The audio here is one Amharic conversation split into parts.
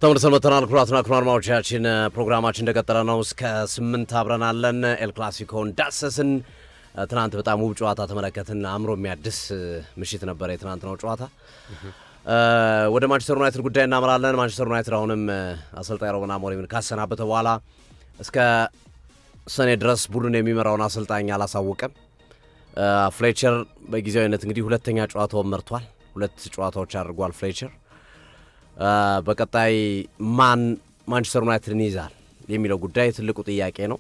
ተመልሰን መተናል። ኩራትና ኩራማዎቻችን ፕሮግራማችን እንደቀጠለ ነው። እስከ 8 አብረናለን። ኤል ክላሲኮን ዳሰስን። ትናንት በጣም ውብ ጨዋታ ተመለከትን። አእምሮ የሚያድስ ምሽት ነበር የትናንትናው ጨዋታ። ወደ ማንቸስተር ዩናይትድ ጉዳይ እናመራለን። ማንቸስተር ዩናይትድ አሁንም አሰልጣኝ ሩበን አሞሪምን ካሰናበተ በኋላ እስከ ሰኔ ድረስ ቡድን የሚመራውን አሰልጣኝ አላሳወቀም። ፍሌቸር በጊዜያዊነት እንግዲህ ሁለተኛ ጨዋታውን መርቷል። 2 ጨዋታዎች አድርጓል ፍሌቸር። በቀጣይ ማን ማንቸስተር ዩናይትድን ይዛል የሚለው ጉዳይ ትልቁ ጥያቄ ነው።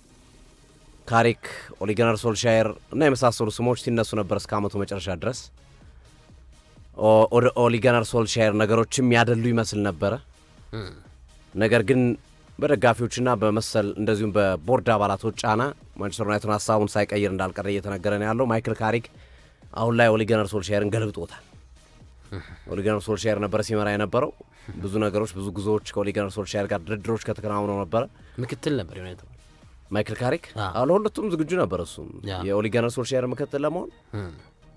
ካሪክ፣ ኦሊ ጉናር ሶልሻየር እና የመሳሰሉ ስሞች ሲነሱ ነበር እስከ ዓመቱ መጨረሻ ድረስ። ኦሊ ጉናር ሶልሻየር ነገሮችም ያደሉ ይመስል ነበረ። ነገር ግን በደጋፊዎችና በመሰል እንደዚሁም በቦርድ አባላቶች ጫና ማንቸስተር ዩናይትድ ሀሳቡን ሳይቀይር እንዳልቀረ እየተነገረ ነው ያለው። ማይክል ካሪክ አሁን ላይ ኦሊ ጉናር ሶልሻየርን ገልብጦታል። ኦሊ ጉናር ሶልሻየር ነበር ሲመራ የነበረው። ብዙ ነገሮች ብዙ ጉዞዎች ከኦሊ ጉናር ሶልሻየር ጋር ድርድሮች ከተከናወነው ነበረ። ምክትል ነበር ዩናይትድ ማይክል ካሪክ ለሁለቱም ዝግጁ ነበር። እሱም የኦሊ ጉናር ሶልሻየር ምክትል ለመሆን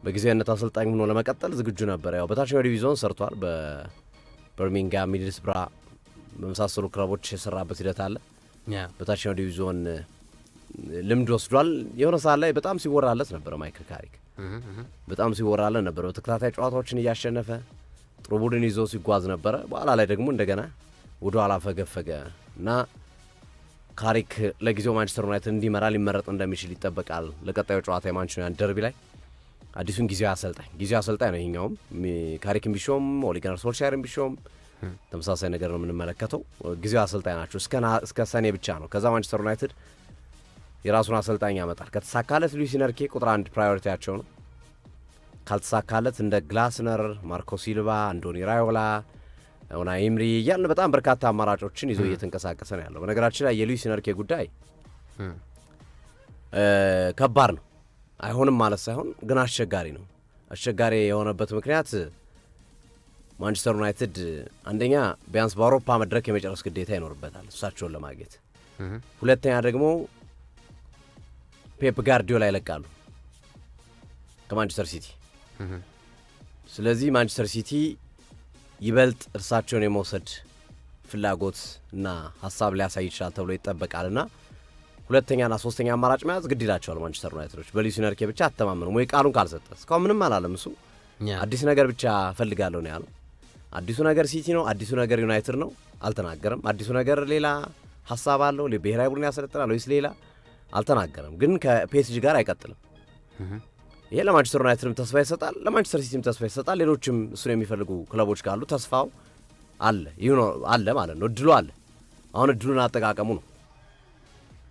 በጊዜያዊነት አሰልጣኝ ሆኖ ለመቀጠል ዝግጁ ነበር። ያው በታችኛው ዲቪዚዮን ሰርቷል። በበርሚንግሃም፣ ሚድልስብራ በመሳሰሉ ክለቦች የሰራበት ሂደት አለ። በታችኛው ዲቪዚዮን ልምድ ወስዷል። የሆነ ሰዓት ላይ በጣም ሲወራለት ነበር ማይክል ካሪክ በጣም ሲወራለት ነበር። በተከታታይ ጨዋታዎችን እያሸነፈ ጥሩ ቡድን ይዞ ሲጓዝ ነበረ። በኋላ ላይ ደግሞ እንደገና ወደ ኋላ ፈገፈገ እና ካሪክ ለጊዜው ማንቸስተር ዩናይትድ እንዲመራ ሊመረጥ እንደሚችል ይጠበቃል። ለቀጣዩ ጨዋታ የማንቸስተር ዩናይትድ ደርቢ ላይ አዲሱን ጊዜያዊ አሰልጣኝ ነው ይሄኛውም። ካሪክን ቢሾም ኦሊ ጉናር ሶልሻየርን ቢሾም ተመሳሳይ ነገር ነው የምንመለከተው። ጊዜያዊ አሰልጣኝ ናቸው እስከ ሰኔ ብቻ ነው። ከዛ ማንቸስተር ዩናይትድ የራሱን አሰልጣኝ ያመጣል። ከተሳካለት ሉዊስ ኢነርኬ ቁጥር 1 ፕራዮሪቲያቸው ነው። ካልተሳካለት እንደ ግላስነር፣ ማርኮ ሲልቫ፣ አንዶኒ ራዮላ፣ ኡናይ ኤምሪ እያልን በጣም በርካታ አማራጮችን ይዞ እየተንቀሳቀሰ ነው ያለው። በነገራችን ላይ የሉዊስ ኢነርኬ ጉዳይ ከባድ ነው። አይሆንም ማለት ሳይሆን ግን አስቸጋሪ ነው። አስቸጋሪ የሆነበት ምክንያት ማንቸስተር ዩናይትድ አንደኛ ቢያንስ በአውሮፓ መድረክ የመጨረስ ግዴታ ይኖርበታል እሳቸውን ለማግኘት። ሁለተኛ ደግሞ ፔፕ ጋርዲዮላ ይለቃሉ ከማንቸስተር ሲቲ። ስለዚህ ማንቸስተር ሲቲ ይበልጥ እርሳቸውን የመውሰድ ፍላጎት እና ሀሳብ ሊያሳይ ይችላል ተብሎ ይጠበቃልና ሁለተኛና ሶስተኛ አማራጭ መያዝ ግድ ይላቸዋል ማንቸስተር ዩናይትዶች። በሉዊስ ኢነርኬ ብቻ አተማመኑ ወይ ቃሉን ካልሰጠ እስካሁን ምንም አላለም። እሱ አዲስ ነገር ብቻ ፈልጋለሁ ነው ያለው። አዲሱ ነገር ሲቲ ነው፣ አዲሱ ነገር ዩናይትድ ነው፣ አልተናገረም። አዲሱ ነገር ሌላ ሀሳብ አለው፣ ብሔራዊ ቡድን ያሰለጥናል ወይስ ሌላ አልተናገረም። ግን ከፒኤስጂ ጋር አይቀጥልም። ይሄ ለማንቸስተር ዩናይትድም ተስፋ ይሰጣል፣ ለማንቸስተር ሲቲም ተስፋ ይሰጣል። ሌሎችም እሱን የሚፈልጉ ክለቦች ካሉ ተስፋው አለ ማለት ነው። እድሉ አለ። አሁን እድሉን አጠቃቀሙ ነው።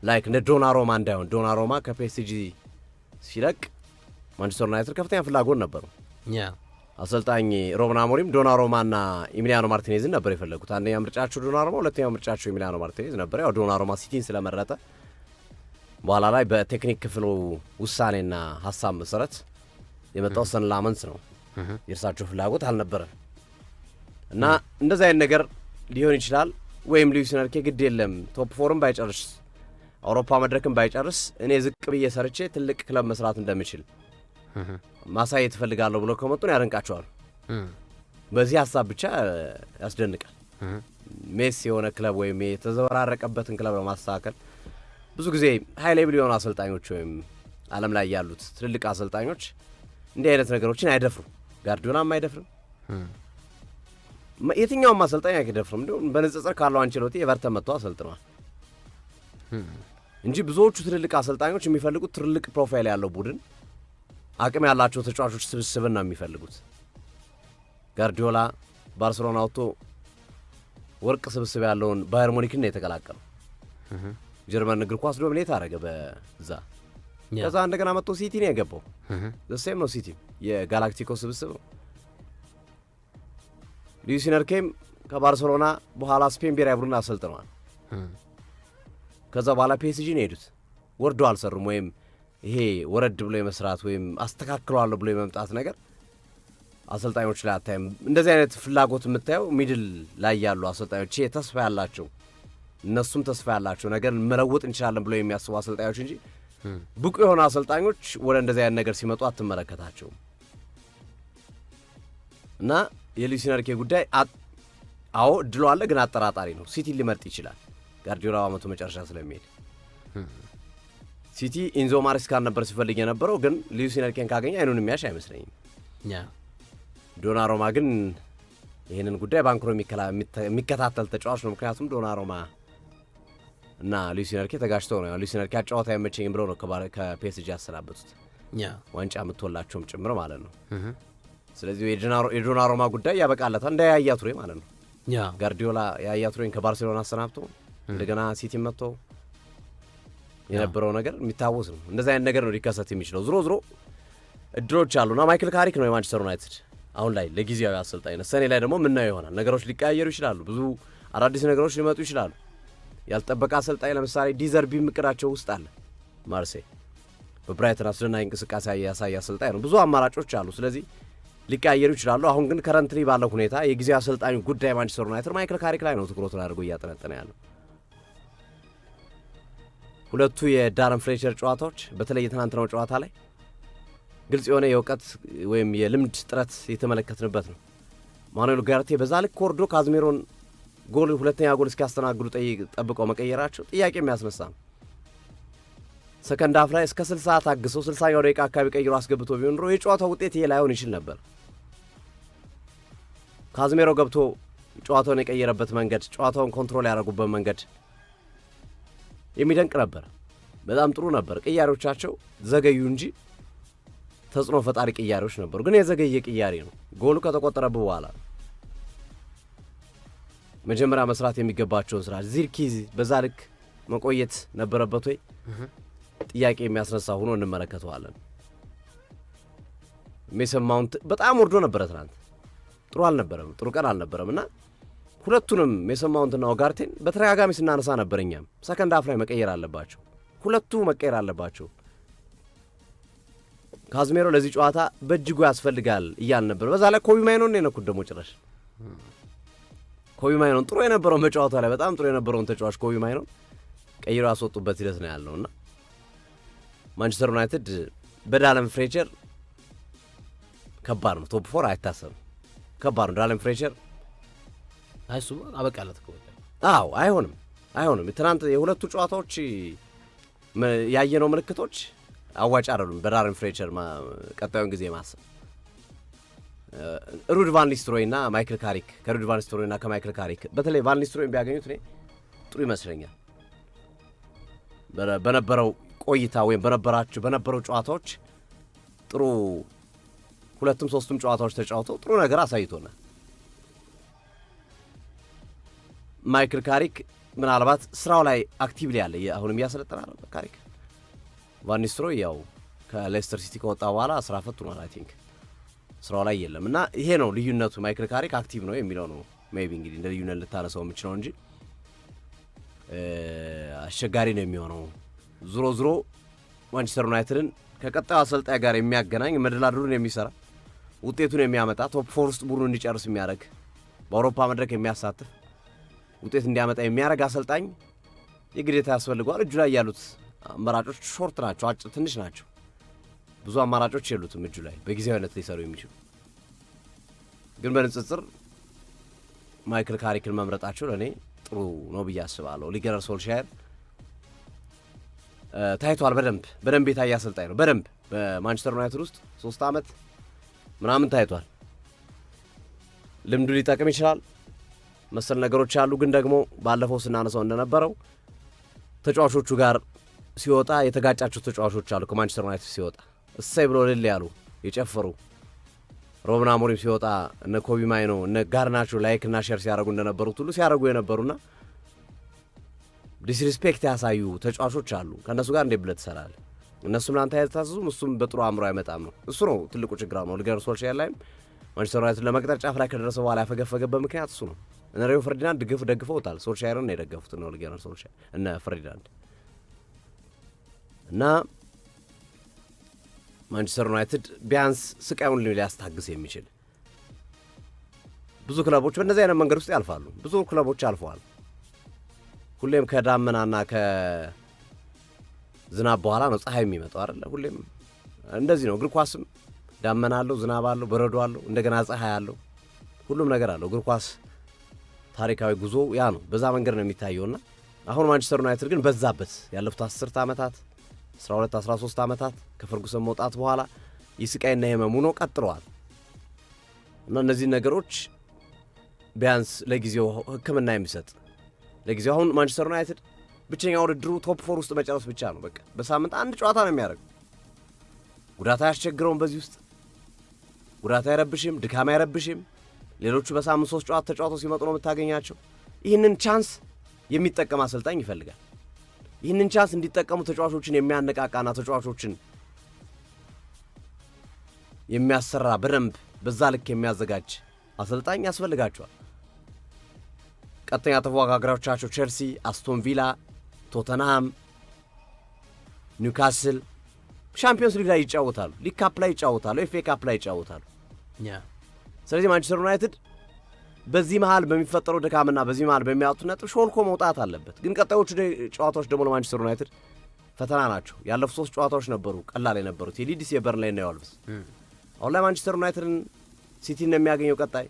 ላይክ እንደ ዶናሮማ እንዳይሆን። ዶናሮማ ከፒኤስጂ ሲለቅ ማንቸስተር ዩናይትድ ከፍተኛ ፍላጎት ነበሩ። አሰልጣኝ ሩበን አሞሪም ዶናሮማና ኢሚሊያኖ ማርቲኔዝን ነበር የፈለጉት። አንደኛ ምርጫቸው ዶናሮማ፣ ሁለተኛው ምርጫቸው ኢሚሊያኖ ማርቲኔዝ ነበር። ያው ዶናሮማ ሲቲን ስለመረጠ በኋላ ላይ በቴክኒክ ክፍሉ ውሳኔና ሀሳብ መሰረት የመጣው ሰን ላመንስ ነው። የእርሳቸው ፍላጎት አልነበረም እና እንደዚህ አይነት ነገር ሊሆን ይችላል። ወይም ሉዊስ ኢነርኬ ግድ የለም ቶፕ 4ም ባይጨርስ አውሮፓ መድረክም ባይጨርስ እኔ ዝቅ ብዬ ሰርቼ ትልቅ ክለብ መስራት እንደምችል ማሳየት እፈልጋለሁ ብሎ ከመጡን ያደንቃቸዋል። በዚህ ሀሳብ ብቻ ያስደንቃል። ሜስ የሆነ ክለብ ወይም የተዘበራረቀበትን ክለብ ለማስተካከል ብዙ ጊዜ ሃይ ሌቭል የሆኑ አሰልጣኞች ወይም ዓለም ላይ ያሉት ትልልቅ አሰልጣኞች እንዲህ አይነት ነገሮችን አይደፍሩም። ጋርዲዮላም አይደፍርም፣ የትኛውም አሰልጣኝ አይደፍርም። እንዲሁም በንጽጽር ካለው አንቸሎቲ ኤቨርተን መጥቶ አሰልጥኗል እንጂ ብዙዎቹ ትልልቅ አሰልጣኞች የሚፈልጉት ትልልቅ ፕሮፋይል ያለው ቡድን፣ አቅም ያላቸው ተጫዋቾች ስብስብን ነው የሚፈልጉት። ጋርዲዮላ ባርሴሎና ወጥቶ ወርቅ ስብስብ ያለውን ባየር ሙኒክን ነው የተቀላቀለው። ጀርመን እግር ኳስ ዶሚኔት አደረገ በዛ። ከዛ እንደገና መጥቶ ሲቲ ነው የገባው። ዘሴም ነው ሲቲ የጋላክቲኮ ስብስብ ነው። ሉዊስ ኢነርኬም ከባርሴሎና በኋላ ስፔን ብሔራዊ ቡድን አሰልጥነዋል። ከዛ በኋላ ፒኤስጂ ነው የሄዱት። ወርዶ አልሰሩም። ወይም ይሄ ወረድ ብሎ የመስራት ወይም አስተካክለዋለሁ ብሎ የመምጣት ነገር አሰልጣኞች ላይ አታይም። እንደዚህ አይነት ፍላጎት የምታየው ሚድል ላይ ያሉ አሰልጣኞች ተስፋ ያላቸው እነሱም ተስፋ ያላቸው ነገር መለወጥ እንችላለን ብሎ የሚያስቡ አሰልጣኞች እንጂ ብቁ የሆኑ አሰልጣኞች ወደ እንደዚህ አይነት ነገር ሲመጡ አትመለከታቸውም። እና የሉዊስ ኢነርኬ ጉዳይ አዎ እድሉ አለ፣ ግን አጠራጣሪ ነው። ሲቲ ሊመርጥ ይችላል ጋርዲዮላ አመቱ መጨረሻ ስለሚሄድ። ሲቲ ኢንዞ ማሬስካን ነበር ሲፈልግ የነበረው፣ ግን ሉዊስ ኤንሪኬን ካገኘ አይኑን የሚያሽ አይመስለኝም። ዶናሩማ ግን ይህንን ጉዳይ ባንክሮ የሚከታተል ተጫዋች ነው። ምክንያቱም ዶናሩማ እና ሉዊስ ኤንሪኬ ተጋጭተው ነው። ሉዊስ ኤንሪኬ አጫዋታ አይመቸኝም ብለው ነው ከፒኤስጂ ያሰናበቱት፣ ዋንጫ የምትወላቸውም ጭምር ማለት ነው። ስለዚህ የዶናሩማ ጉዳይ ያበቃለታል፣ እንደ ያያ ቱሬ ማለት ነው። ጋርዲዮላ ያያ ቱሬን ከባርሴሎና አሰናብቶ እንደገና ሲቲ መጥቶ የነበረው ነገር የሚታወስ ነው። እንደዚህ አይነት ነገር ነው ሊከሰት የሚችለው። ዝሮ እድሎች አሉና ማይክል ካሪክ ነው የማንቸስተር ዩናይትድ አሁን ላይ ለጊዜያዊ አሰልጣኝ ነው። ሰኔ ላይ ደግሞ ምናየው ይሆናል። ነገሮች ሊቀያየሩ ይችላሉ። ብዙ አዳዲስ ነገሮች ሊመጡ ይችላሉ። ያልተጠበቀ አሰልጣኝ ለምሳሌ ዲዘርቢ ምቅዳቸው ውስጥ አለ። ማርሴይ በብራይተን አስደናቂ እንቅስቃሴ ያሳየ አሰልጣኝ ነው። ብዙ አማራጮች አሉ። ስለዚህ ሊቀያየሩ ይችላሉ። አሁን ግን ከረንትሊ ባለው ሁኔታ የጊዜያዊ አሰልጣኙ ጉዳይ ማንቸስተር ዩናይትድ ማይክል ካሪክ ላይ ነው ትኩረቱን አድርጎ እያጠነጠነ ያለው። ሁለቱ የዳረን ፍሌቸር ጨዋታዎች በተለይ የትናንትናው ጨዋታ ላይ ግልጽ የሆነ የእውቀት ወይም የልምድ ጥረት የተመለከትንበት ነው። ማኑኤል ኡጋርቴ በዛ ልክ ወርዶ ካዝሜሮን ጎል ሁለተኛ ጎል እስኪያስተናግዱ ጠብቀው መቀየራቸው ጥያቄ የሚያስነሳ ነው። ሰከንድ ሃፍ ላይ እስከ 60 ሰዓት አግሰው 60ኛው ደቂቃ አካባቢ ቀይሮ አስገብቶ ቢሆን ኖሮ የጨዋታው ውጤት ይሄ ላይሆን ይችል ነበር። ካዝሜሮ ገብቶ ጨዋታውን የቀየረበት መንገድ፣ ጨዋታውን ኮንትሮል ያደረጉበት መንገድ የሚደንቅ ነበር። በጣም ጥሩ ነበር። ቅያሬዎቻቸው ዘገዩ እንጂ ተጽዕኖ ፈጣሪ ቅያሬዎች ነበሩ። ግን የዘገየ ቅያሬ ነው። ጎሉ ከተቆጠረበት በኋላ መጀመሪያ መስራት የሚገባቸውን ስራ ዚርኪዝ በዛ ልክ መቆየት ነበረበት ወይ ጥያቄ የሚያስነሳ ሆኖ እንመለከተዋለን። ሜሰን ማውንት በጣም ወርዶ ነበረ ትናንት። ጥሩ አልነበረም፣ ጥሩ ቀን አልነበረም እና ሁለቱንም ሜሰን ማውንትና ኡጋርቴን በተደጋጋሚ ስናነሳ ነበር። እኛም ሰከንድ ሃፍ ላይ መቀየር አለባቸው፣ ሁለቱ መቀየር አለባቸው። ካዝሜሮ ለዚህ ጨዋታ በእጅጉ ያስፈልጋል እያል ነበር። በዛ ላይ ኮቢ ማይኖን ነው የነኩት ደግሞ ጭራሽ። ኮቢ ማይኖን ጥሩ የነበረውን በጨዋታ ላይ በጣም ጥሩ የነበረውን ተጫዋች ኮቢ ማይኖን ቀይሮ ያስወጡበት ሂደት ነው ያለውና ማንቸስተር ዩናይትድ በዳረን ፍሌቸር ከባድ ነው። ቶፕ 4 አይታሰብም። ከባድ ነው ዳረን ፍሌቸር። አይሱ አበቃለት እኮ። አዎ አይሆንም። ትናንት የሁለቱ ጨዋታዎች ያየነው ምልክቶች አዋጭ አይደሉም። በዳረን ፍሌቸር ቀጣዩን ጊዜ ማሰብ ሩድ ቫን ኒስተልሮይና ማይክል ካሪክ ከሩድ ቫን ኒስተልሮይና ከማይክል ካሪክ በተለይ ቫን ኒስተልሮይን ቢያገኙት እኔ ጥሩ ይመስለኛል። በነበረው ቆይታ ወይም በነበረው ጨዋታዎች ጥሩ ሁለቱም ሶስቱም ጨዋታዎች ተጫውተው ጥሩ ነገር አሳይቶናል። ማይክል ካሪክ ምናልባት ስራው ላይ አክቲቭሊ ያለ አሁንም እያሰለጠነ ነው። ካሪክ ቫን ኒስተልሮይ ያው ከሌስተር ሲቲ ከወጣ በኋላ ስራ ፈትኗል። አይ ቲንክ ስራው ላይ የለም እና ይሄ ነው ልዩነቱ። ማይክል ካሪክ አክቲቭ ነው የሚለው ነው ሜቢ እንግዲህ እንደ ልዩነት ልታነሳው የምችለው እንጂ አስቸጋሪ ነው የሚሆነው። ዙሮ ማንቸስተር ዩናይትድን ከቀጣዩ አሰልጣኝ ጋር የሚያገናኝ መደላድሉን የሚሰራ ውጤቱን የሚያመጣ ቶፕ 4 ውስጥ ቡድኑ እንዲጨርስ የሚያደርግ በአውሮፓ መድረክ የሚያሳትፍ ውጤት እንዲያመጣ የሚያደርግ አሰልጣኝ የግዴታ ያስፈልገዋል። እጁ ላይ ያሉት አማራጮች ሾርት ናቸው፣ ትንሽ ናቸው። ብዙ አማራጮች የሉትም እጁ ላይ በጊዜያዊነት ሊሰሩ የሚችሉ። ግን በንጽጽር ማይክል ካሪክን መምረጣቸው ለእኔ ጥሩ ነው ብዬ አስባለሁ። ኦሌ ጉናር ሶልሻየር ታይቷል። በደንብ የታየ አሰልጣኝ ነው። በደንብ በማንቸስተር ዩናይትድ ውስጥ 3 ዓመት ምናምን ታይቷል። ልምዱ ሊጠቅም ይችላል። መሰል ነገሮች አሉ። ግን ደግሞ ባለፈው ስናነሳው እንደነበረው ተጫዋቾቹ ጋር ሲወጣ የተጋጫቸው ተጫዋቾች አሉ። ከማንቸስተር ዩናይትድ ሲወጣ እሰይ ብሎ ልል ያሉ የጨፈሩ ሩበን አሞሪም ሲወጣ እነ ኮቢ ማይኖ እነ ጋርናቾ ላይክ እና ሼር ሲያደርጉ እንደነበሩት ሁሉ ሲያደርጉ የነበሩና ዲስሪስፔክት ያሳዩ ተጫዋቾች አሉ። ከእነሱ ጋር እንዴት ብለህ ትሰራለህ? እነሱም ላንተ አይታዘዙም፣ እሱም በጥሩ አእምሮ አይመጣም ነው። እሱ ነው ትልቁ ችግር ነው። ኦሌ ጉናር ሶልሻየር ላይም ማንቸስተር ዩናይትድ ለመቅጠር ጫፍ ላይ ከደረሰ በኋላ ያፈገፈገበት ምክንያት እሱ ነው። እነ ሪዮ ፈርዲናንድ ደግፈውታል። ሶልሻየርን ነው የደገፉት ነው ኦሌ ጉናር ሶልሻየር እነ ፈርዲናንድ እና ማንቸስተር ዩናይትድ ቢያንስ ስቃዩን ሊያስታግስ የሚችል ብዙ ክለቦች በእነዚህ አይነት መንገድ ውስጥ ያልፋሉ። ብዙ ክለቦች አልፈዋል። ሁሌም ከዳመናና ከዝናብ በኋላ ነው ፀሐይ የሚመጣው አይደለ? ሁሌም እንደዚህ ነው። እግር ኳስም ዳመና አለው፣ ዝናብ አለው፣ በረዶ አለው፣ እንደገና ፀሐይ አለው፣ ሁሉም ነገር አለው። እግር ኳስ ታሪካዊ ጉዞ ያ ነው። በዛ መንገድ ነው የሚታየውና አሁን ማንቸስተር ዩናይትድ ግን በዛበት ያለፉት 10 ዓመታት 12 13 ዓመታት ከፈርጉሰን መውጣት በኋላ ይስቃይና የመሙ ነው ቀጥለዋል። እና እነዚህ ነገሮች ቢያንስ ለጊዜው ሕክምና የሚሰጥ ለጊዜው አሁን ማንቸስተር ዩናይትድ ብቸኛ ውድድሩ ቶፕ 4 ውስጥ መጨረስ ብቻ ነው። በቃ በሳምንት አንድ ጨዋታ ነው የሚያደርገው። ጉዳት አያስቸግረውም። በዚህ ውስጥ ጉዳት አይረብሽም፣ ድካም አይረብሽም። ሌሎቹ በሳምንት 3 ጨዋታ ተጫዋተው ሲመጡ ነው የምታገኛቸው። ይህንን ቻንስ የሚጠቀም አሰልጣኝ ይፈልጋል። ይህንን ቻንስ እንዲጠቀሙ ተጫዋቾችን የሚያነቃቃና ተጫዋቾችን የሚያሰራ በደንብ በዛ ልክ የሚያዘጋጅ አሰልጣኝ ያስፈልጋቸዋል። ቀጥተኛ ተፎካካሪዎቻቸው ቼልሲ፣ አስቶን ቪላ፣ ቶተንሃም፣ ኒውካስል ሻምፒዮንስ ሊግ ላይ ይጫወታሉ፣ ሊግ ካፕ ላይ ይጫወታሉ፣ ኤፍኤ ካፕ ላይ ይጫወታሉ። ስለዚህ ማንቸስተር ዩናይትድ በዚህ መሃል በሚፈጠረው ድካምና በዚህ መሃል በሚያወጡት ነጥብ ሾልኮ መውጣት አለበት። ግን ቀጣዮቹ ጨዋታዎች ደግሞ ለማንቸስተር ዩናይትድ ፈተና ናቸው። ያለፉት 3 ጨዋታዎች ነበሩ ቀላል የነበሩት የሊድስ፣ የበርንሌይና የወልቭስ። አሁን ላይ ማንቸስተር ዩናይትድን ሲቲን ነው የሚያገኘው ቀጣይ፣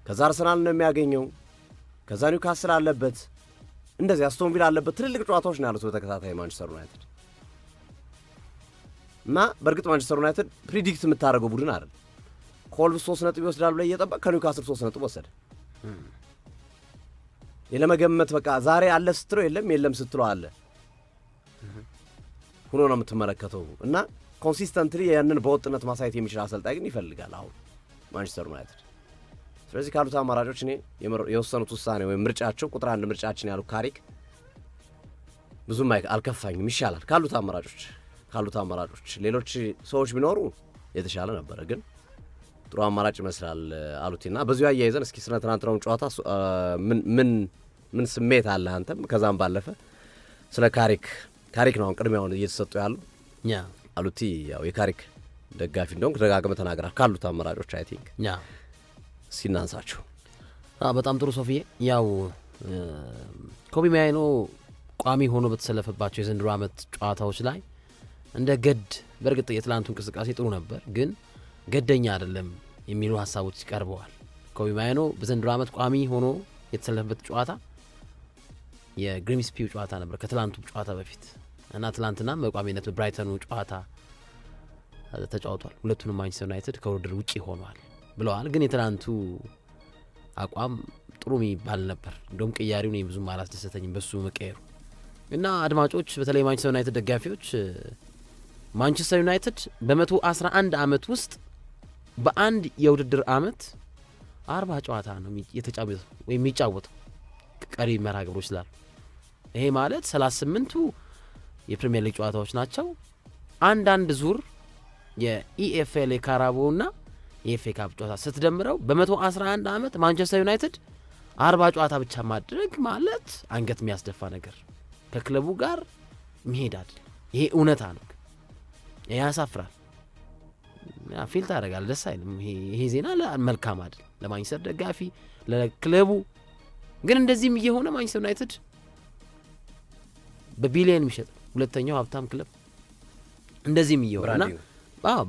ከዛ አርሰናል ነው የሚያገኘው፣ ከዛ ኒውካስል አለበት፣ እንደዚህ አስቶን ቪላ አለበት። ትልልቅ ጨዋታዎች ነው ያሉት በተከታታይ ማንቸስተር ዩናይትድ እና በእርግጥ ማንቸስተር ዩናይትድ ፕሪዲክት የምታደርገው ቡድን አይደል። ከወልቭስ 3 ነጥብ ይወስዳሉ ላይ እየጠበቅ ከኒውካስል 3 ነጥብ ወሰደ። የለመገመት በቃ ዛሬ አለ ስትለው የለም ስትለው አለ ሆኖ ነው የምትመለከተው። እና ኮንሲስተንትሊ ያንን በወጥነት ማሳየት የሚችል አሰልጣኝ ግን ይፈልጋል አሁን ማንቸስተር ዩናይትድ። ስለዚህ ካሉት አማራጮች እኔ የወሰኑት ውሳኔ ወይም ምርጫቸው ቁጥር 1 ምርጫችን ያሉ ካሪክ ብዙም አልከፋኝም፣ ይሻላል ካሉት አማራጮች ሌሎች ሰዎች ቢኖሩ የተሻለ ነበረ፣ ግን ጥሩ አማራጭ ይመስላል አሉቲና በዚሁ አያይዘን እስኪ ስለ ትናንትናው ጨዋታ ምን ስሜት አለ አንተም? ከዛም ባለፈ ስለ ካሪክ ነው አሁን ቅድሚያውን እየተሰጡ ያሉ አሉቲ ያው የካሪክ ደጋፊ እንደሆንክ ደጋግመህ ተናግረሃል። ካሉት አማራጮች አይ ቲንክ ሲናንሳቸው በጣም ጥሩ ሶፊዬ። ያው ኮቢ ማይኖ ቋሚ ሆኖ በተሰለፈባቸው የዘንድሮ ዓመት ጨዋታዎች ላይ እንደ ገድ በእርግጥ የትላንቱ እንቅስቃሴ ጥሩ ነበር፣ ግን ገደኛ አይደለም የሚሉ ሀሳቦች ቀርበዋል። ኮቢ ማይኖ በዘንድሮ ዓመት ቋሚ ሆኖ የተሰለፈበት ጨዋታ የግሪምስፒው ጨዋታ ነበር ከትላንቱ ጨዋታ በፊት እና ትላንትናም በቋሚነት በብራይተኑ ጨዋታ ተጫውቷል። ሁለቱንም ማንቸስተር ዩናይትድ ከውድድር ውጪ ሆኗል ብለዋል። ግን የትላንቱ አቋም ጥሩ የሚባል ነበር። እንደውም ቅያሪው እኔ ብዙም አላስደሰተኝም በሱ መቀየሩ እና አድማጮች፣ በተለይ ማንቸስተር ዩናይትድ ደጋፊዎች ማንቸስተር ዩናይትድ በ111 ዓመት ውስጥ በአንድ የውድድር ዓመት 40 ጨዋታ ነው የተጫወተው ወይም የሚጫወተው ቀሪ መርሃ ግብሮች ስላሉ ይሄ ማለት 38ቱ የፕሪሚየር ሊግ ጨዋታዎች ናቸው። አንዳንድ ዙር የኢኤፍኤል የካራቦና የኤፍኤ ካፕ ጨዋታ ስትደምረው በ111 ዓመት ማንቸስተር ዩናይትድ 40 ጨዋታ ብቻ ማድረግ ማለት አንገት የሚያስደፋ ነገር ከክለቡ ጋር መሄድ አይደል። ይሄ እውነታ ነው። ይሄ ያሳፍራል። ፊል ታደርጋል፣ ደስ አይልም። ይሄ ዜና መልካም አይደል ለማንቸስተር ደጋፊ ለክለቡ። ግን እንደዚህም እየሆነ ማንቸስተር ዩናይትድ በቢሊየን የሚሸጥ ሁለተኛው ሀብታም ክለብ እንደዚህም እየሆነና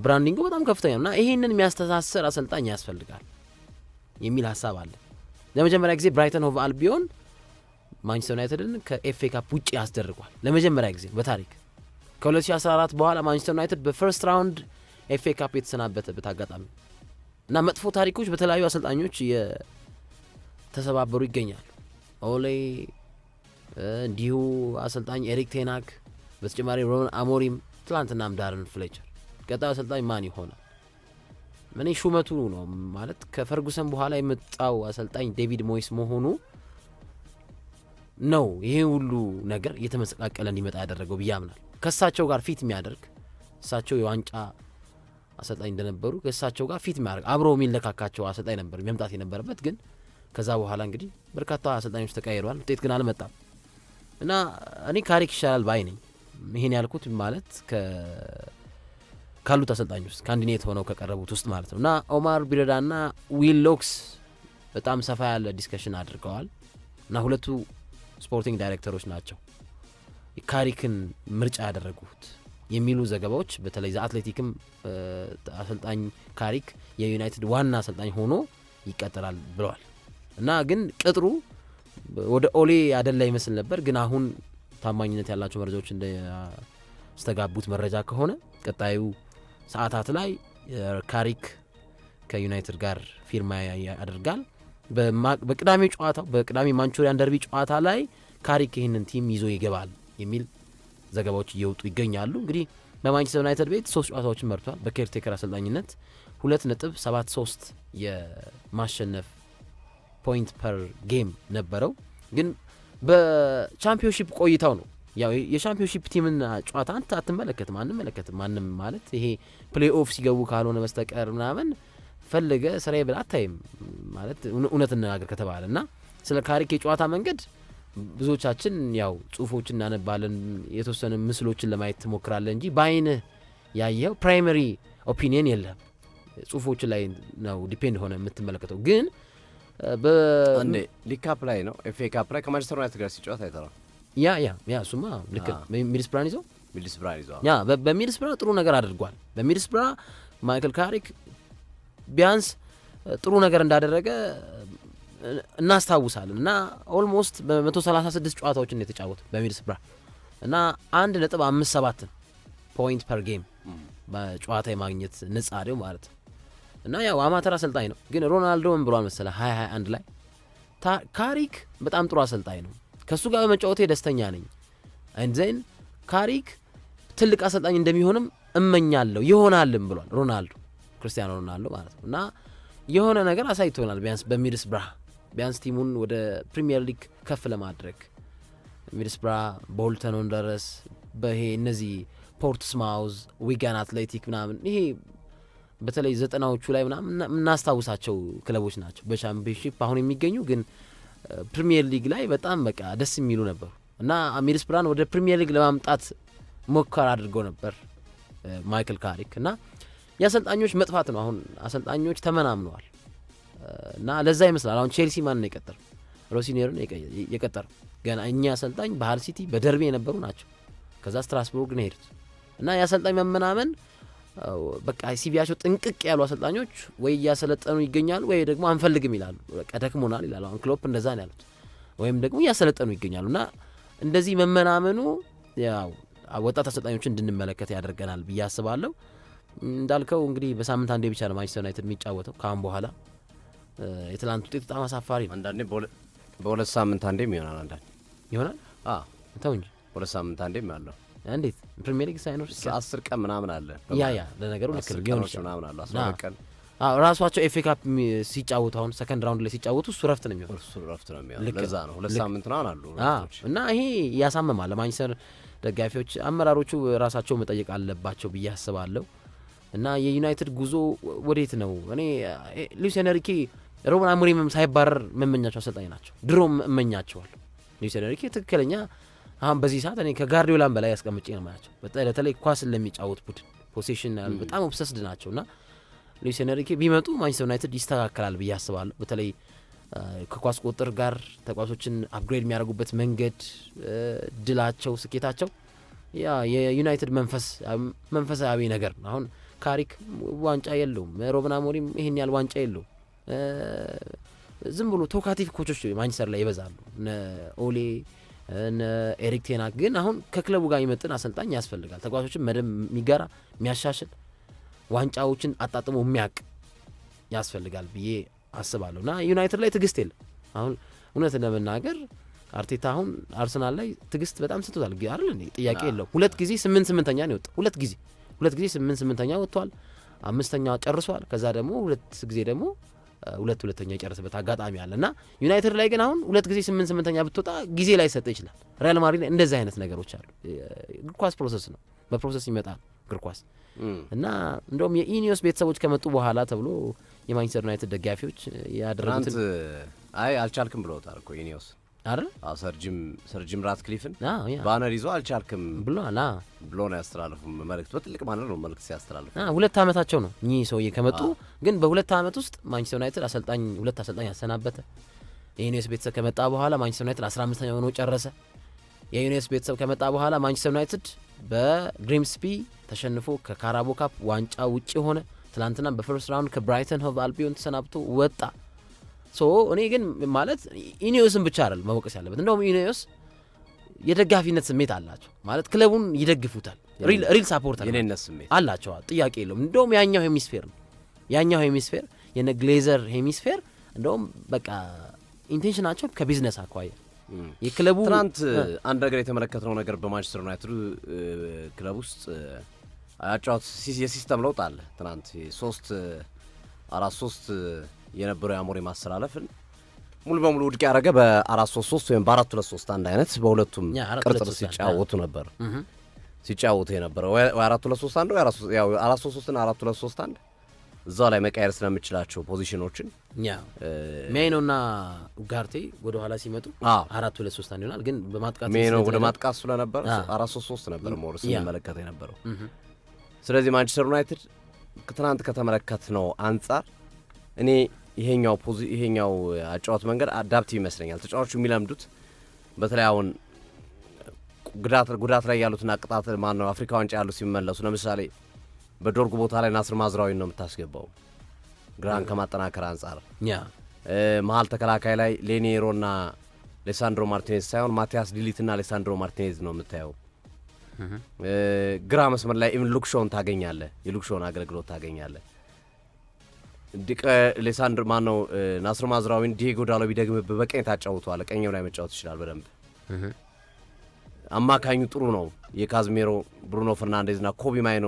ብራንዲንጉ በጣም ከፍተኛ ነውና ይሄንን የሚያስተሳስር አሰልጣኝ ያስፈልጋል የሚል ሀሳብ አለ። ለመጀመሪያ ጊዜ ብራይተን ሆቭ አልቢዮን ማንቸስተር ዩናይትድን ከኤፍኤ ካፕ ውጪ ያስደርጓል። ለመጀመሪያ ጊዜ በታሪክ ከ2014 በኋላ ማንቸስተር ዩናይትድ በፈርስት ራውንድ ኤፍኤ ካፕ የተሰናበተበት አጋጣሚ እና መጥፎ ታሪኮች በተለያዩ አሰልጣኞች የተሰባበሩ ይገኛሉ። ኦሌ እንዲሁ አሰልጣኝ ኤሪክ ቴናግ፣ በተጨማሪ ሮበን አሞሪም፣ ትላንትናም ዳርን ፍሌቸር። ቀጣዩ አሰልጣኝ ማን ይሆናል? ምን ሹመቱ ነው ማለት ከፈርጉሰን በኋላ የመጣው አሰልጣኝ ዴቪድ ሞይስ መሆኑ ነው ይሄ ሁሉ ነገር እየተመሰቃቀለ እንዲመጣ ያደረገው ብዬ አምናለሁ። ከእሳቸው ጋር ፊት የሚያደርግ እሳቸው የዋንጫ አሰልጣኝ እንደነበሩ ከእሳቸው ጋር ፊት የሚያደርግ አብሮ የሚለካካቸው አሰልጣኝ ነበር መምጣት የነበረበት። ግን ከዛ በኋላ እንግዲህ በርካታ አሰልጣኞች ተቀይረዋል፣ ውጤት ግን አልመጣም እና እኔ ካሪክ ይሻላል ባይ ነኝ። ይሄን ያልኩት ማለት ካሉት አሰልጣኞች ውስጥ ካንዲዴት ሆነው ከቀረቡት ውስጥ ማለት ነው እና ኦማር ቢረዳና ዊል ሎክስ በጣም ሰፋ ያለ ዲስከሽን አድርገዋል እና ሁለቱ ስፖርቲንግ ዳይሬክተሮች ናቸው ካሪክን ምርጫ ያደረጉት የሚሉ ዘገባዎች በተለይ አትሌቲክም አሰልጣኝ ካሪክ የዩናይትድ ዋና አሰልጣኝ ሆኖ ይቀጥላል ብለዋል እና ግን ቅጥሩ ወደ ኦሌ ያደላ ይመስል ነበር። ግን አሁን ታማኝነት ያላቸው መረጃዎች እንደስተጋቡት መረጃ ከሆነ ቀጣዩ ሰዓታት ላይ ካሪክ ከዩናይትድ ጋር ፊርማ ያደርጋል። በቅዳሜ ማንቹሪያን ደርቢ ጨዋታ ላይ ካሪክ ይህንን ቲም ይዞ ይገባል የሚል ዘገባዎች እየወጡ ይገኛሉ። እንግዲህ በማንቸስተር ዩናይትድ ቤት 3 ጨዋታዎችን መርቷል። በኬርቴከር አሰልጣኝነት 2.73 የማሸነፍ ፖይንት ፐር ጌም ነበረው። ግን በቻምፒዮንሺፕ ቆይታው ነው ያው የቻምፒዮንሺፕ ቲምና ጨዋታ አንተ አንመለከትም ማንም ማለት ይሄ ፕሌይ ኦፍ ሲገቡ ካልሆነ በስተቀር ምናምን ፈልገ ስራዬ ብላ አታይም ማለት እውነት እንነጋገር ከተባለ እና ስለ ካሪክ የጨዋታ መንገድ ብዙዎቻችን ያው ጽሁፎችን እናነባለን፣ የተወሰነ ምስሎችን ለማየት ትሞክራለህ እንጂ በአይንህ ያየው ፕራይመሪ ኦፒኒየን የለም። ጽሁፎች ላይ ነው ዲፔንድ ሆነ የምትመለከተው። ግን አንዴ ሊግ ካፕ ላይ ነው ኤፍ ኤ ካፕ ላይ ከማንቸስተር ዩናይትድ ጋር ሲጫወት አይተናል። ያ እሱማ ልክ ሚድልስብራን ይዘው ያ በሚድልስብራ ጥሩ ነገር አድርጓል። በሚድልስብራ ማይክል ካሪክ ቢያንስ ጥሩ ነገር እንዳደረገ እናስታውሳለን እና ኦልሞስት በ136 ጨዋታዎችን የተጫወተ በሚድልስብራ እና 1.57 ፖይንት ፐር ጌም በጨዋታ የማግኘት ንጻሬው ማለት እና ያው አማተር አሰልጣኝ ነው። ግን ሮናልዶ ምን ብሏል መሰለ 2021 ላይ ካሪክ በጣም ጥሩ አሰልጣኝ ነው፣ ከሱ ጋር በመጫወቴ ደስተኛ ነኝ። እንዘን ካሪክ ትልቅ አሰልጣኝ እንደሚሆንም እመኛለሁ ይሆናልም ብሏል ሮናልዶ፣ ክርስቲያኖ ሮናልዶ ማለት ነው። እና የሆነ ነገር አሳይቶናል ቢያንስ በሚድልስብራ ቢያንስ ቲሙን ወደ ፕሪሚየር ሊግ ከፍ ለማድረግ ሚድልስብራ ቦልተን ወንደረስ በይሄ እነዚህ ፖርትስማውዝ ዊጋን አትሌቲክ ምናምን ይሄ በተለይ 90ዎቹ ላይ ምናምን እናስታውሳቸው ክለቦች ናቸው በቻምፒዮንሺፕ አሁን የሚገኙ ግን ፕሪሚየር ሊግ ላይ በጣም በቃ ደስ የሚሉ ነበሩ እና ሚድልስብራን ወደ ፕሪሚየር ሊግ ለማምጣት ሞከራ አድርገው ነበር ማይክል ካሪክ እና የአሰልጣኞች መጥፋት ነው። አሁን አሰልጣኞች ተመናምነዋል እና ለዛ ይመስላል አሁን ቼልሲ ማን ነው የቀጠረው? ሮሲኔሮን የቀጠረው ገና እኛ አሰልጣኝ በሃል ሲቲ በደርቢ የነበሩ ናቸው። ከዛ ስትራስቡርግ ነው ሄዱት እና የአሰልጣኝ መመናመን በቃ ሲቪያቸው ጥንቅቅ ያሉ አሰልጣኞች ወይ እያሰለጠኑ ይገኛሉ ወይ ደግሞ አንፈልግም ይላሉ። በቃ ደክሞናል ይላሉ። አሁን ክሎፕ እንደዛ ነው ያሉት። ወይም ደግሞ እያሰለጠኑ ይገኛሉ እና እንደዚህ መመናመኑ ያው ወጣት አሰልጣኞችን እንድንመለከት ያደርገናል ብዬ አስባለሁ። እንዳልከው እንግዲህ በሳምንት አንዴ ብቻ ነው ማንቸስተር ዩናይትድ የሚጫወተው ካሁን በኋላ። የትላንት ውጤት በጣም አሳፋሪ ነው። አንዳንዴ በሁለት ሳምንት አንዴም ይሆናል ይሆናል። ተው እንጂ በሁለት ሳምንት አንዴም ያለው እንዴት ፕሪሚየር ሊግ ሳይኖር 10 ቀን ምናምን አለ። ያ ለነገሩ ልክ ነው ቢሆን ምናምን አለ 12 ቀን ራሷቸው ኤፍ ኤ ካፕ ሲጫወቱ አሁን ሰከንድ ራውንድ ላይ ሲጫወቱ እሱ ረፍት ነው የሚሆነው። ለዛ ነው ሁለት ሳምንት ነው አሉ እና ይሄ ያሳምማል። ለማንቸስተር ደጋፊዎች አመራሮቹ ራሳቸው መጠየቅ አለባቸው ብዬ አስባለሁ። እና የዩናይትድ ጉዞ ወዴት ነው? እኔ ሉዊስ ኤንሪኬ ሩበን አሞሪም ሳይባረር መመኛቸው አሰልጣኝ ናቸው። ድሮም እመኛቸዋለሁ። ሉዊስ ኤንሪኬ ትክክለኛ አሁን በዚህ ሰዓት እኔ ከጋርዲዮላም በላይ ያስቀምጬ ነው ማያቸው። በተለይ ኳስ ለሚጫወት ቡድን ፖሴሽን በጣም ኦብሰስድ ናቸውና ሉዊስ ኤንሪኬ ቢመጡ ማንቸስተር ዩናይትድ ይስተካከላል ብዬ አስባለሁ። በተለይ ከኳስ ቁጥር ጋር ተጫዋቾችን አፕግሬድ የሚያደርጉበት መንገድ፣ ድላቸው፣ ስኬታቸው ያ የዩናይትድ መንፈሳዊ ነገር ነው። አሁን ካሪክ ዋንጫ የለውም፣ ሩበን አሞሪም ይሄን ያህል ዋንጫ የለውም። ዝም ብሎ ቶካቲቭ ኮቾች ማንቸስተር ላይ ይበዛሉ። ኦሌ ኤሪክ ቴን ሃግ ግን አሁን ከክለቡ ጋር ይመጥን አሰልጣኝ ያስፈልጋል። ተጫዋቾችን መደብ የሚጋራ የሚያሻሽል ዋንጫዎችን አጣጥሞ የሚያቅ ያስፈልጋል ብዬ አስባለሁ። እና ዩናይትድ ላይ ትግስት የለም። አሁን እውነት ለመናገር አርቴታ አሁን አርሰናል ላይ ትግስት በጣም ስቶታል አይደል እንዴ? ጥያቄ የለውም። 2 ጊዜ 8/8ኛ ነው የወጣው። 2 ጊዜ 8/8ኛ ወጥቷል። 5ኛ ጨርሷል። ከዛ ደግሞ 2 ጊዜ ደግሞ 2/2ኛ የጨረሰበት አጋጣሚ አለ እና ዩናይትድ ላይ ግን አሁን 2 ጊዜ 8/8ኛ ብትወጣ ጊዜ ላይ ሰጠ ይችላል። ሪያል ማድሪድ ላይ እንደዚህ አይነት ነገሮች አሉ። እግር ኳስ ፕሮሰስ ነው፣ በፕሮሰስ ይመጣል እግር ኳስ እና እንደውም የኢኒዮስ ቤተሰቦች ከመጡ በኋላ ተብሎ የማንቸስተር ዩናይትድ ደጋፊዎች ያደረጉትን አልቻልክም ብለውታል እኮ ኢኒዮስ አይደል? ሰር ጂም ራትክሊፍን ባነር ይዞ አልቻልክም ብሏል ብሎ ነው ያስተላለፉ መልእክት። በትልቅ ማነር ነው መልእክት ሲያስተላልፉ። 2 ዓመታቸው ነው እኚህ ሰውዬ ከመጡ። ግን በ2 ዓመት ውስጥ ማንቸስተር ዩናይትድ 2 አሰልጣኝ ያሰናበተ። የኢኒዮስ ቤተሰብ ከመጣ በኋላ ማንቸስተር ዩናይትድ 15ኛ ሆኖ ጨረሰ። የኢኒዮስ ቤተሰብ ከመጣ በኋላ ማንቸስተር ዩናይትድ በግሪምስቢ ተሸንፎ ከካራቦ ካፕ ዋንጫ ውጪ ሆነ። ትላንትና በፈርስት ራውንድ ከብራይተን ሆቭ አልቢዮን ተሰናብቶ ወጣ እኔ ግን ማለት ኢኔዮስን ብቻ አይደል መወቀስ ያለበት። እንደውም ኢኔዮስ የደጋፊነት ስሜት አላቸው ማለት ክለቡን ይደግፉታል። ሪል ሳፖርተር የኔነት ስሜት አላቸው። ጥያቄ የለውም። እንደውም ያኛው ሄሚስፌር ነው የነ ግሌዘር ሄሚስፌር እንደውም በቃ ኢንቴንሽናቸው ከቢዝነስ አኳያ የክለቡ ትናንት አንድ ነገር የተመለከትነው ነገር በማንቸስተር ዩናይትድ ክለብ ውስጥ አጫዋት የሲስተም ለውጥ አለ። ትናንት 3-4-3 የነበረው የአሞሪም ማስተላለፍን ሙሉ በሙሉ ውድቅ ያደረገ በ4-3-3 ወይም በ4-2-3 አንድ አይነት በሁለቱም ቅርጽ ሲጫወቱ ነበር ሲጫወቱ የነበረው ወይ 4-2-3-1 ወይ 4-3-3 እና 4-2-3-1 እዛው ላይ መቀየር ስለምችላቸው ፖዚሽኖችን ሜኖና ኡጋርቴ ወደ ኋላ ሲመጡ 4-2-3-1 ይሆናል። ግን በማጥቃት ሜኖ ወደ ማጥቃት ስለነበር 4-3-3 ነበር ሞርስ ሲመለከተ የነበረው። ስለዚህ ማንቸስተር ዩናይትድ ትናንት ከተመለከትነው አንጻር እኔ ይሄኛው አጫዋት መንገድ አዳፕቲቭ ይመስለኛል። ተጫዋቾቹ የሚለምዱት በተለይ አሁን ጉዳት ላይ ያሉትና ቅጣት ማነው አፍሪካ ዋንጫ ያሉ ሲመለሱ ለምሳሌ በዶርጉ ቦታ ላይ ናስር ማዝራዊ ነው የምታስገባው ግራን ከማጠናከር አንጻር መሀል ተከላካይ ላይ ሌኔሮና ሌሳንድሮ ማርቲኔዝ ሳይሆን ማቲያስ ዲሊትና ሌሳንድሮ ማርቲኔዝ ነው የምታየው። ግራ መስመር ላይ ኢቭን ሉክሾን ታገኛለህ፣ የሉክሾን አገልግሎት ታገኛለህ። ሌሳንድሮ ማነው ናስር ማዝራዊን ዲዬጎ ዳሎ ቢደግምብህ በቀኝ ታጫውተዋለህ፣ ቀኛው ላይ መጫወት ይችላል በደንብ። አማካኙ ጥሩ ነው የካዝሜሮ ብሩኖ ፈርናንዴዝና ኮቢ ማይኖ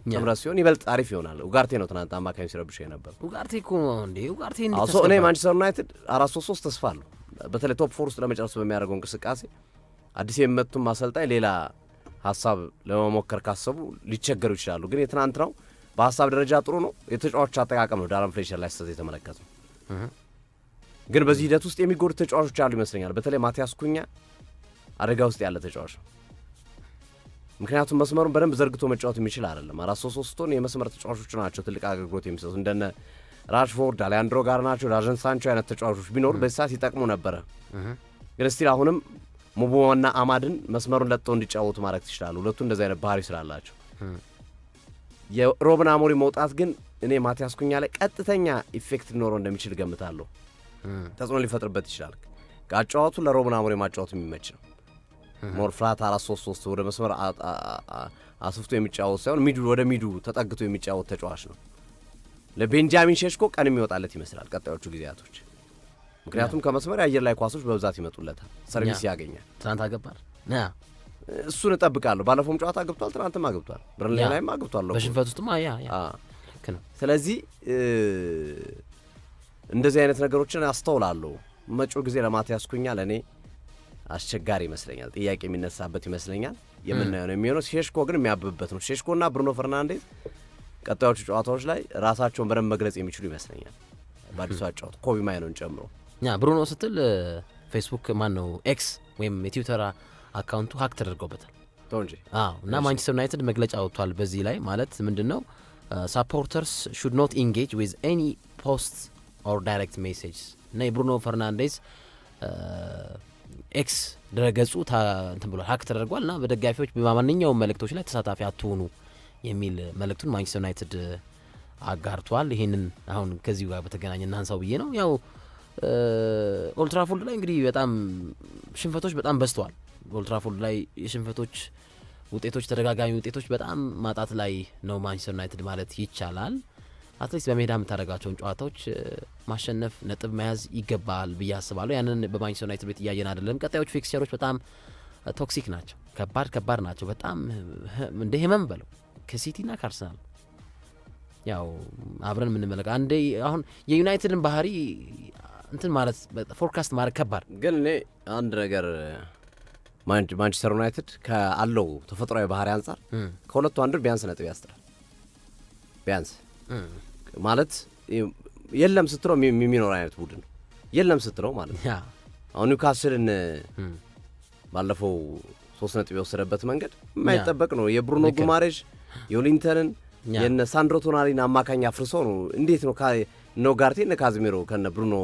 ጥምረት ሲሆን ይበልጥ አሪፍ ይሆናል። ኡጋርቴ ነው ትናንት አማካኝ ሲረብሸው የነበር። ኡጋርቴ እኮ ኡጋርቴ እኔ ማንቸስተር ዩናይትድ 4-3-3 ተስፋ አለው። በተለይ ቶፕ 4 ውስጥ ለመጨረስ በሚያደርገው እንቅስቃሴ አዲስ የሚመጡም አሰልጣኝ ሌላ ሀሳብ ለመሞከር ካሰቡ ሊቸገሩ ይችላሉ። ግን የትናንት ነው በሀሳብ ደረጃ ጥሩ ነው። የተጫዋቾች አጠቃቀም ነው ዳረን ፍሌሸር ላይ ስህተት የተመለከተው። ግን በዚህ ሂደት ውስጥ የሚጎዱ ተጫዋቾች አሉ ይመስለኛል። በተለይ ማቲያስ ኩኛ አደጋ ውስጥ ያለ ተጫዋች ነው። ምክንያቱም መስመሩን በደንብ ዘርግቶ መጫወት የሚችል አይደለም። 4-3-3 የመስመር ተጫዋቾች ናቸው ትልቅ አገልግሎት የሚሰጡ እንደነ ራሽፎርድ፣ አሌያንድሮ ጋርናቾ፣ ዳዥን ሳንቾ አይነት ተጫዋቾች ቢኖሩ በዚህ ሰዓት ይጠቅሙ ነበረ። ግን ስቲል አሁንም ሙቦና አማድን መስመሩን ለጥተው እንዲጫወቱ ማድረግ ትችላሉ። ሁለቱ እንደዚህ አይነት ባህሪ ስላላቸው የሮብን አሞሪም መውጣት ግን እኔ ማቲያስ ኩኛ ላይ ቀጥተኛ ኢፌክት ሊኖረው እንደሚችል ገምታለሁ። ተጽዕኖ ሊፈጥርበት ይችላል። ከአጫዋቱ ለሮብን አሞሪም ማጫወት የሚመች ነው። ሞር ፍላት 4-3-3 ወደ መስመር አስፍቶ የሚጫወት ሳይሆን ወደ ሚዱ ተጠግቶ የሚጫወት ተጫዋች ነው። ለቤንጃሚን ሼሽኮ ቀን የሚወጣለት ይመስላል ቀጣዮቹ ጊዜያቶች። ምክንያቱም ከመስመር የአየር ላይ ኳሶች በብዛት ይመጡለታል፣ ሰርቪስ ያገኛል። ትናንት አገባል። እሱን እጠብቃለሁ። ባለፈውም ጨዋታ አግብቷል፣ ትናንትም አግብቷል፣ በርንሌ ላይም አግብቷል በሽንፈት ውስጥም ስለዚህ እንደዚህ አይነት ነገሮችን አስተውላለሁ። መጪው ጊዜ ለማቲያስ ኩኛ ለእኔ አስቸጋሪ ይመስለኛል፣ ጥያቄ የሚነሳበት ይመስለኛል። የምናየው ነው የሚሆነው። ሼሽኮ ግን የሚያብብበት ነው። ሼሽኮና ብሩኖ ፈርናንዴዝ ቀጣዮቹ ጨዋታዎች ላይ ራሳቸውን በደንብ መግለጽ የሚችሉ ይመስለኛል። በአዲሱ አጫወት ኮቢ ማይኖን ጨምሮ ብሩኖ ስትል ፌስቡክ ማን ነው ኤክስ ወይም የትዊተር አካውንቱ ሀክ ተደርገውበታል እንጂ እና ማንቸስተር ዩናይትድ መግለጫ አውጥቷል በዚህ ላይ ማለት ምንድነው ሳፖርተርስ ሹድ ኖት ኢንጌጅ ዊዝ ኤኒ ፖስት ኦር ዳይሬክት ሜሴጅ እና የብሩኖ ፈርናንዴዝ ኤክስ ድረገጹ እንትን ብሏል ሀክ ተደርጓል እና በደጋፊዎች በማንኛውም መልእክቶች ላይ ተሳታፊ አትሆኑ የሚል መልእክቱን ማንቸስተር ዩናይትድ አጋርቷል። ይሄንን አሁን ከዚሁ ጋር በተገናኘ እናንሳው ብዬ ነው። ያው ኦልትራፎልድ ላይ እንግዲህ በጣም ሽንፈቶች በጣም በዝተዋል። ኦልትራፎልድ ላይ የሽንፈቶች ውጤቶች ተደጋጋሚ ውጤቶች በጣም ማጣት ላይ ነው ማንቸስተር ዩናይትድ ማለት ይቻላል። አትሊስት በሜዳ የምታደርጋቸውን ጨዋታዎች ማሸነፍ ነጥብ መያዝ ይገባል ብዬ አስባለሁ። ያንን በማንቸስተር ዩናይትድ ቤት እያየን አይደለም። ቀጣዮቹ ፊክስቸሮች በጣም ቶክሲክ ናቸው፣ ከባድ ናቸው። በጣም እንደ ህመም በለው ከሲቲና ከአርሰናል ያው አብረን የምንመለከ አንዴ አሁን የዩናይትድን ባህሪ እንትን ማለት ፎርካስት ማድረግ ከባድ። ግን እኔ አንድ ነገር ማንቸስተር ዩናይትድ ካለው ተፈጥሯዊ ባህሪ አንጻር ከሁለቱ አንዱ ቢያንስ ነጥብ ያስጥራል። ቢያንስ ማለት የለም ስትለው የሚኖር አይነት ቡድን የለም ስትለው ማለት ነው። አሁን ኒውካስልን ባለፈው 3 ነጥብ የወሰደበት መንገድ የማይጠበቅ ነው። የብሩኖ ጉማሬዥ የኦሊንተንን የነ ሳንድሮ ቶናሊን አማካኝ አፍርሶ ነው። እንዴት ነው ነው ጋርቴ እነ ካዝሜሮ ከነ ብሩኖ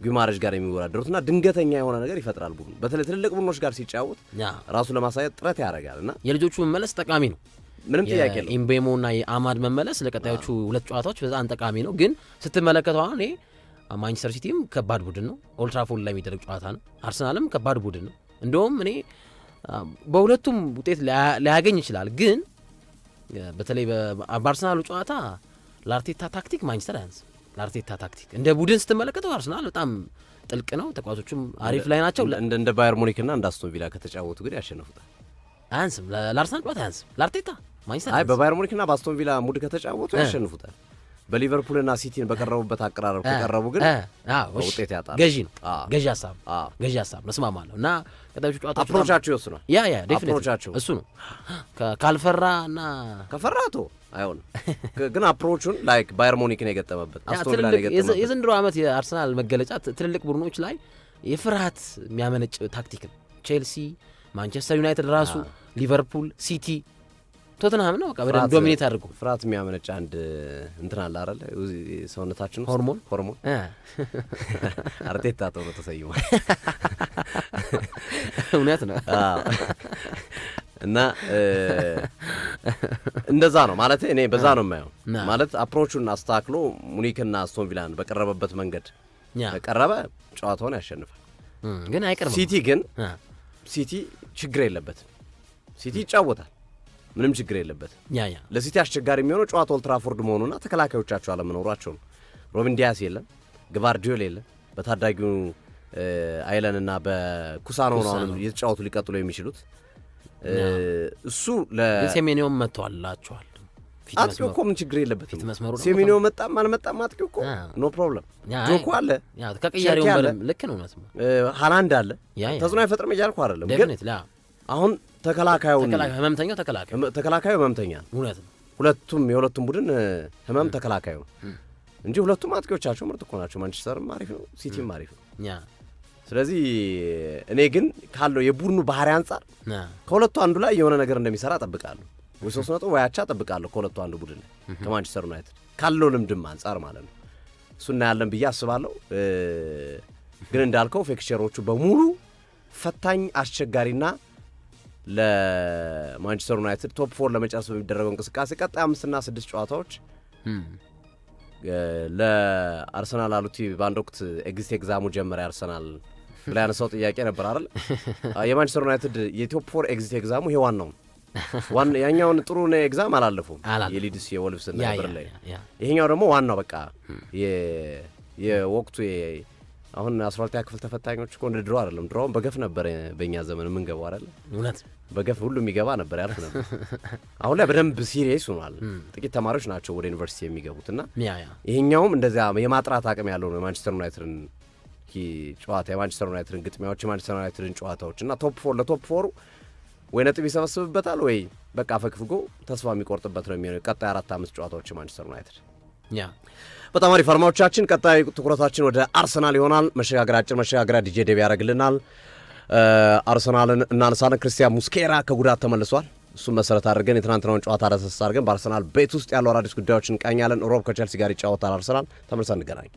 ጉማሬዥ ጋር የሚወዳደሩትና ድንገተኛ የሆነ ነገር ይፈጥራል ቡድኑ። በተለይ ትልልቅ ቡድኖች ጋር ሲጫወት ራሱ ለማሳየት ጥረት ያደርጋልና የልጆቹ መመለስ ጠቃሚ ነው። ምንም ጥያቄ የለም። ኢምቤሞና የአማድ መመለስ ለቀጣዮቹ 2 ጨዋታዎች በጣም ጠቃሚ ነው። ግን ስትመለከተው አሁን ማንቸስተር ሲቲም ከባድ ቡድን ነው። ኦልድ ትራፎርድ ላይ የሚደረግ ጨዋታ ነው። አርሰናልም ከባድ ቡድን ነው። እንደውም እኔ በሁለቱም ውጤት ሊያገኝ ይችላል፣ ግን በተለይ በአርሰናሉ ጨዋታ ለአርቴታ ታክቲክ ማንቸስተር አያንስም። ለአርቴታ ታክቲክ እንደ ቡድን ስትመለከተው አርሰናል በጣም ጥልቅ ነው። ተጫዋቾቹም አሪፍ ላይ ናቸው። እንደ ባየር ሙኒክና እንደ አስቶን ቪላ ከተጫወቱ ግን ያሸንፉታል። አያንስም። ለአርሰናል ጨዋታ አያንስም። ለአርቴታ ማንቸስተር አይ በባየር ሙኒክና በአስቶን ቪላ ሙድ ከተጫወቱ ያሸንፉታል። በሊቨርፑልና ሲቲን በቀረቡበት አቀራረብ ከቀረቡ ግን ውጤት ያጣል። ገዢ ነው። ገዢ ሀሳብ ነው። እስማማለሁ። እና ቀጣዮቹ ጨዋታዎች አፕሮቻቸው ይወስኗል። ያ ዴፊኒትሊ እሱ ነው። ካልፈራ እና ከፈራቶ አይሆንም። ግን አፕሮቹን ላይክ ባየር ሙኒክን የገጠመበት አስቶን ቪላ የገጠመበት የዘንድሮ ዓመት የአርሰናል መገለጫ ትልልቅ ቡድኖች ላይ የፍርሃት የሚያመነጭ ታክቲክ ነው። ቼልሲ፣ ማንቸስተር ዩናይትድ ራሱ፣ ሊቨርፑል፣ ሲቲ፣ ቶተንሃም ነው በቃ በደንብ ዶሚኔት አድርጎ ፍርሃት የሚያመነጭ አንድ እንትን አለ አይደል? ሰውነታችን ሆርሞን አርቴታ ተብሎ ተሰይሟል። እውነት ነው። እና እንደዛ ነው ማለት እኔ በዛ ነው የማየው። ማለት አፕሮቹን አስተካክሎ ሙኒክና አስቶን ቪላን በቀረበበት መንገድ ቀረበ ጨዋታውን ያሸንፋል። ግን አይቀርም። ሲቲ ችግር የለበትም። ሲቲ ይጫወታል፣ ምንም ችግር የለበትም። ለሲቲ አስቸጋሪ የሚሆነው ጨዋታ ኦልድ ትራፎርድ መሆኑና ተከላካዮቻቸው አለመኖራቸው ነው። ሮቢን ዲያስ የለም፣ ግቫርዲዮል የለም። በታዳጊው አይለንና በኩሳኖ ነው እየተጫወቱ ሊቀጥሉ የሚችሉት። እሱ ለሴሜኒዮም መጥቷላቸዋል። አጥቂው እኮ ምን ችግር የለበትም። ሴሜኒዮ መጣም አልመጣም አጥቂው እኮ ኖ ፕሮብለም። ጆኮ አለ፣ ከቅያሬው በለም ልክ ነው። ነው ሃላንድ አለ። ተጽዕኖ አይፈጥርም እያልኩ አይደለም፣ ግን አሁን ተከላካዩ ህመምተኛ እውነት ነው። የሁለቱም ቡድን ህመም ተከላካዩ እንጂ ሁለቱም አጥቂዎቻቸው ምርጥ እኮ ናቸው። ማንቸስተርም አሪፍ ነው፣ ሲቲም አሪፍ ነው። ስለዚህ እኔ ግን ካለው የቡድኑ ባህሪ አንጻር ከሁለቱ አንዱ ላይ የሆነ ነገር እንደሚሰራ ጠብቃለሁ። ወይ 3 ነጥብ ወይ አቻ ጠብቃለሁ ከሁለቱ አንዱ ቡድን ላይ ከማንቸስተር ዩናይትድ ካለው ልምድም አንጻር ማለት ነው። እሱና ያለን ብዬ አስባለሁ። ግን እንዳልከው ፊክቸሮቹ በሙሉ ፈታኝ አስቸጋሪና ለማንቸስተር ዩናይትድ ቶፕ 4 ለመጨረስ በሚደረገው እንቅስቃሴ ቀጣይ 5 እና 6 ጨዋታዎች ለአርሰናል አሉቲ በአንድ ወቅት ኤግዚት ኤግዛሙ ጀመረ አርሰናል ብላ ያነሳው ጥያቄ ነበር አይደል? የማንቸስተር ዩናይትድ የቶፕ 4 ኤግዚት ኤግዛሙ ይሄ ዋናው ያኛውን ጥሩ ነው ኤግዛም አላለፉም። የሊድስ የወልቭስ እና በርንሌይ ይሄኛው ደግሞ ዋናው በቃ የወቅቱ አሁን 12ኛ ክፍል ተፈታኞች እኮ እንደ ድሮ አይደለም። ድሮም በገፍ ነበር በእኛ ዘመን የምንገባው አይደል? እውነት በገፍ ሁሉም የሚገባ ነበር ያልፍ ነበር። አሁን ላይ በደንብ ሲሪየስ ሆኗል። ጥቂት ተማሪዎች ናቸው ወደ ዩኒቨርሲቲ የሚገቡትና ይሄኛውም እንደዚያ የማጥራት አቅም ያለው ነው። የማንቸስተር ዩናይትድን ጨዋታ የማንቸስተር ዩናይትድን ግጥሚያዎች የማንቸስተር ዩናይትድን ጨዋታዎች እና ቶፕ 4 ለቶፕ 4 ወይ ነጥብ ይሰበስብበታል ወይ በቃ ፈግፍጎ ተስፋ የሚቆርጥበት ነው የሚሆነው። ቀጣይ 4-5 ጨዋታዎች የማንቸስተር ዩናይትድ በጣም አሪፍ አርማዎቻችን። ቀጣይ ትኩረታችን ወደ አርሰናል ይሆናል። መሸጋገሪያ ዲጄ ዴቪ ያደርግልናል። አርሰናልን እናነሳለን። ክርስቲያን ሙስኬራ ከጉዳት ተመልሷል። እሱም መሰረት አድርገን የትናንትናውን ጨዋታ ዳሰሳ አድርገን በአርሰናል ቤት ውስጥ ያሉ አዳዲስ ጉዳዮችን እንቃኛለን። ሮብ ከቼልሲ ጋር ይጫወታል አርሰናል። ተመልሰን እንገናኝ።